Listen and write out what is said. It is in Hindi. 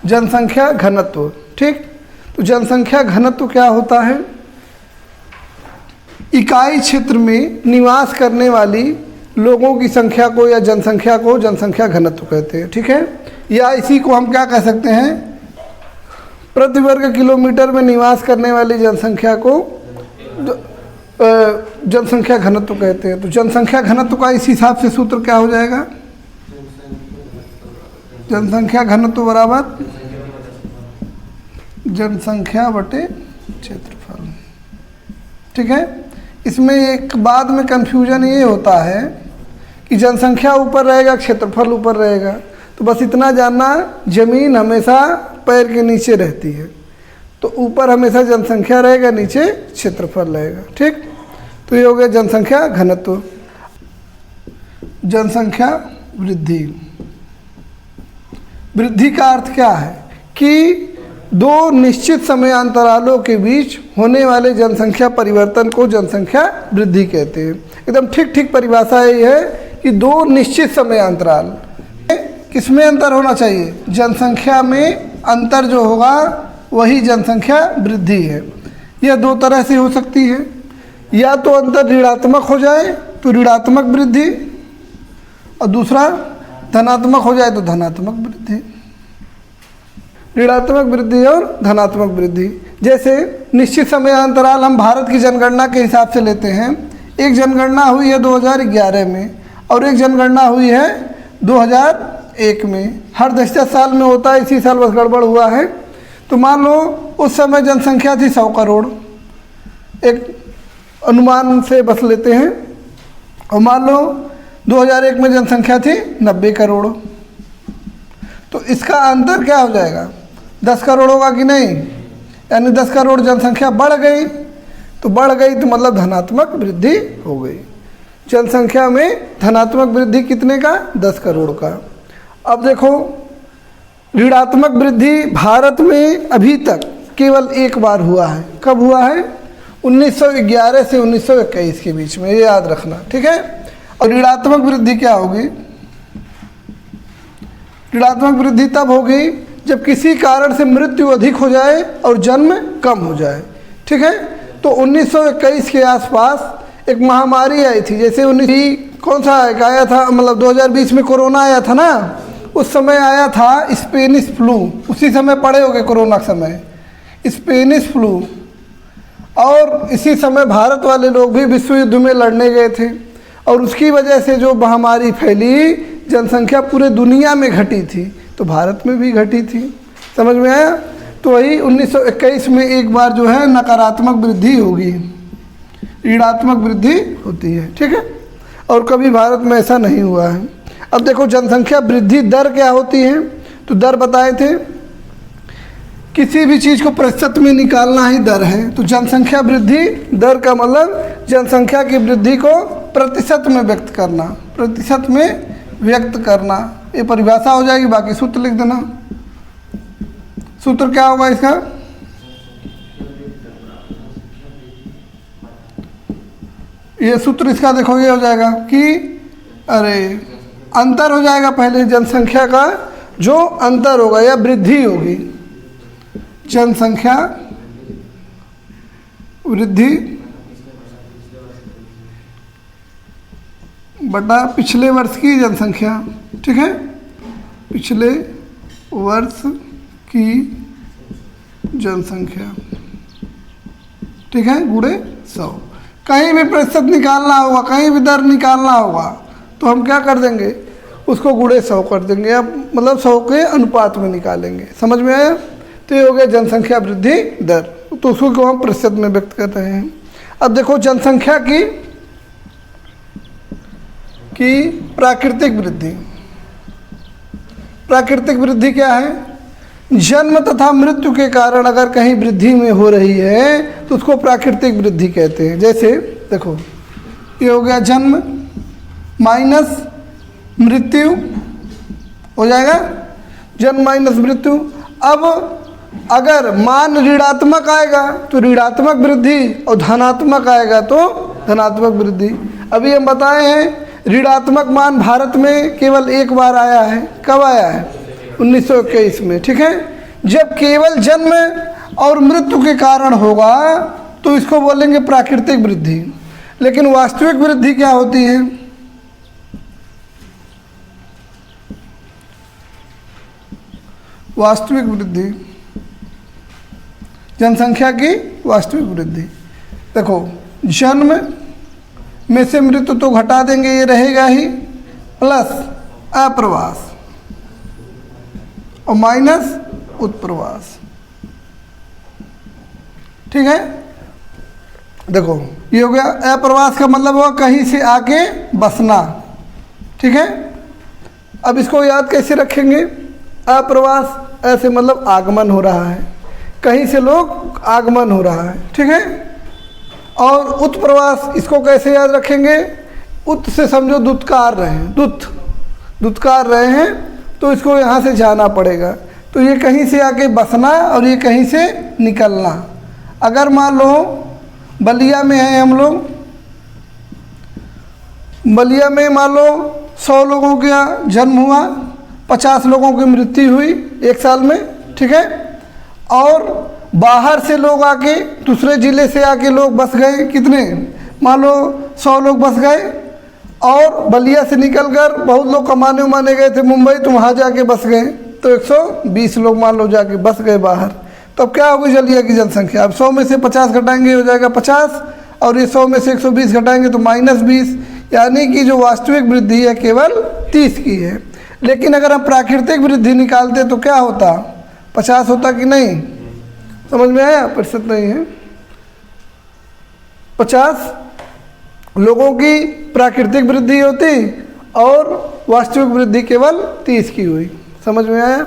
जनसंख्या घनत्व। ठीक, तो जनसंख्या घनत्व क्या होता है? इकाई क्षेत्र में निवास करने वाली लोगों की संख्या को या जनसंख्या को जनसंख्या घनत्व कहते हैं। ठीक है, या इसी को हम क्या कह सकते हैं? प्रति वर्ग किलोमीटर में निवास करने वाली जनसंख्या को जनसंख्या घनत्व कहते हैं। तो जनसंख्या घनत्व का इस हिसाब से सूत्र क्या हो जाएगा? जनसंख्या घनत्व बराबर जनसंख्या बटे क्षेत्रफल। ठीक है, इसमें एक बाद में कन्फ्यूजन ये होता है कि जनसंख्या ऊपर रहेगा, क्षेत्रफल ऊपर रहेगा। तो बस इतना जानना, जमीन हमेशा पैर के नीचे रहती है, तो ऊपर हमेशा जनसंख्या रहेगा, नीचे क्षेत्रफल रहेगा। ठीक, तो ये हो गया जनसंख्या घनत्व। जनसंख्या वृद्धि, वृद्धि का अर्थ क्या है कि दो निश्चित समय अंतरालों के बीच होने वाले जनसंख्या परिवर्तन को जनसंख्या वृद्धि कहते हैं। एकदम ठीक ठीक परिभाषा ये है कि दो निश्चित समय अंतराल, किसमें अंतर होना चाहिए? जनसंख्या में अंतर जो होगा वही जनसंख्या वृद्धि है। यह दो तरह से हो सकती है, या तो अंतर ऋणात्मक हो जाए तो ऋणात्मक वृद्धि, और दूसरा धनात्मक हो जाए तो धनात्मक वृद्धि। ऋणात्मक वृद्धि और धनात्मक वृद्धि, जैसे निश्चित समय अंतराल हम भारत की जनगणना के हिसाब से लेते हैं। एक जनगणना हुई है 2011 में और एक जनगणना हुई है 2001 में। हर 10 साल में होता है, इसी साल बस गड़बड़ हुआ है। तो मान लो उस समय जनसंख्या थी 100 करोड़, एक अनुमान से बस लेते हैं, और मान लो 2001 में जनसंख्या थी 90 करोड़। तो इसका अंतर क्या हो जाएगा? 10 करोड़ होगा कि नहीं? यानी 10 करोड़ जनसंख्या बढ़ गई, तो बढ़ गई तो मतलब धनात्मक वृद्धि हो गई। जनसंख्या में धनात्मक वृद्धि कितने का? 10 करोड़ का। अब देखो, ऋणात्मक वृद्धि भारत में अभी तक केवल एक बार हुआ है। कब हुआ है? 1911 से 1921 के बीच में, ये याद रखना। ठीक है, और ऋणात्मक वृद्धि क्या होगी? ऋणात्मक वृद्धि तब होगी जब किसी कारण से मृत्यु अधिक हो जाए और जन्म कम हो जाए। ठीक है, तो 1921 के आसपास एक महामारी आई थी, जैसे 19 कौन सा एक आया था, मतलब 2020 में कोरोना आया था ना, उस समय आया था स्पेनिश फ्लू। उसी समय पड़े हो गए कोरोना के समय, स्पेनिश फ्लू। और इसी समय भारत वाले लोग भी विश्व युद्ध में लड़ने गए थे, और उसकी वजह से जो महामारी फैली, जनसंख्या पूरे दुनिया में घटी थी, तो भारत में भी घटी थी। समझ में आया? तो वही 1921 में एक बार जो है नकारात्मक वृद्धि होगी, ऋणात्मक वृद्धि होती है। ठीक है, और कभी भारत में ऐसा नहीं हुआ है। अब देखो जनसंख्या वृद्धि दर क्या होती है? तो दर बताए थे, किसी भी चीज़ को प्रतिशत में निकालना ही दर है। तो जनसंख्या वृद्धि दर का मतलब जनसंख्या की वृद्धि को प्रतिशत में व्यक्त करना, प्रतिशत में व्यक्त करना, ये परिभाषा हो जाएगी। बाकी सूत्र लिख देना। सूत्र क्या होगा इसका? ये सूत्र इसका देखो, ये हो जाएगा कि अरे अंतर हो जाएगा, पहले जनसंख्या का जो अंतर होगा या वृद्धि होगी, जनसंख्या वृद्धि बटा पिछले वर्ष की जनसंख्या। ठीक है, पिछले वर्ष की जनसंख्या। ठीक है, गुणे 100। कहीं भी प्रतिशत निकालना होगा, कहीं भी दर निकालना होगा, तो हम क्या कर देंगे? उसको गुणे 100 कर देंगे, या मतलब 100 के अनुपात में निकालेंगे। समझ में आया? तो ये हो गया जनसंख्या वृद्धि दर, तो उसको को हम प्रतिशत में व्यक्त कर रहे हैं। अब देखो जनसंख्या की प्राकृतिक वृद्धि। प्राकृतिक वृद्धि क्या है? जन्म तथा मृत्यु के कारण अगर कहीं वृद्धि में हो रही है तो उसको प्राकृतिक वृद्धि कहते हैं। जैसे देखो, ये हो गया जन्म माइनस मृत्यु हो जाएगा, जन्म माइनस मृत्यु। अब अगर मान ऋणात्मक आएगा तो ऋणात्मक वृद्धि, और धनात्मक आएगा तो धनात्मक वृद्धि। अभी हम बताए हैं ऋणात्मक मान भारत में केवल एक बार आया है। कब आया है? 1921 में। ठीक है, जब केवल जन्म और मृत्यु के कारण होगा तो इसको बोलेंगे प्राकृतिक वृद्धि। लेकिन वास्तविक वृद्धि क्या होती है? वास्तविक वृद्धि, जनसंख्या की वास्तविक वृद्धि। देखो, जन्म में से मृत्यु तो घटा देंगे, ये रहेगा ही, प्लस अप्रवास और माइनस उत्प्रवास। ठीक है, देखो ये हो गया। अप्रवास का मतलब हुआ कहीं से आके बसना। ठीक है, अब इसको याद कैसे रखेंगे? अप्रवास ऐसे मतलब आगमन हो रहा है, कहीं से लोग आगमन हो रहा है। ठीक है, और उत्प्रवास इसको कैसे याद रखेंगे? उत से समझो दुत्कार रहे हैं, दुत्कार रहे हैं, तो इसको यहाँ से जाना पड़ेगा। तो ये कहीं से आके बसना और ये कहीं से निकलना। अगर मान लो बलिया में हैं हम लोग, बलिया में मान लो 100 लोगों का जन्म हुआ, 50 लोगों की मृत्यु हुई एक साल में। ठीक है, और बाहर से लोग आके, दूसरे ज़िले से आके लोग बस गए, कितने, मान लो 100 लोग बस गए, और बलिया से निकलकर बहुत लोग कमाने उमाने गए थे मुंबई, तो वहाँ जाके बस गए, तो 120 लोग मान लो जाके बस गए बाहर। तो अब क्या होगी बलिया की जनसंख्या? अब 100 में से 50 घटाएंगे, हो जाएगा 50, और ये 100 में से 120 घटाएंगे तो -20, यानी कि जो वास्तविक वृद्धि है केवल 30 की है। लेकिन अगर हम प्राकृतिक वृद्धि निकालते तो क्या होता? 50 होता कि नहीं? समझ में आया? प्रतिशत नहीं है, 50 लोगों की प्राकृतिक वृद्धि होती और वास्तविक वृद्धि केवल 30 की हुई। समझ में आया?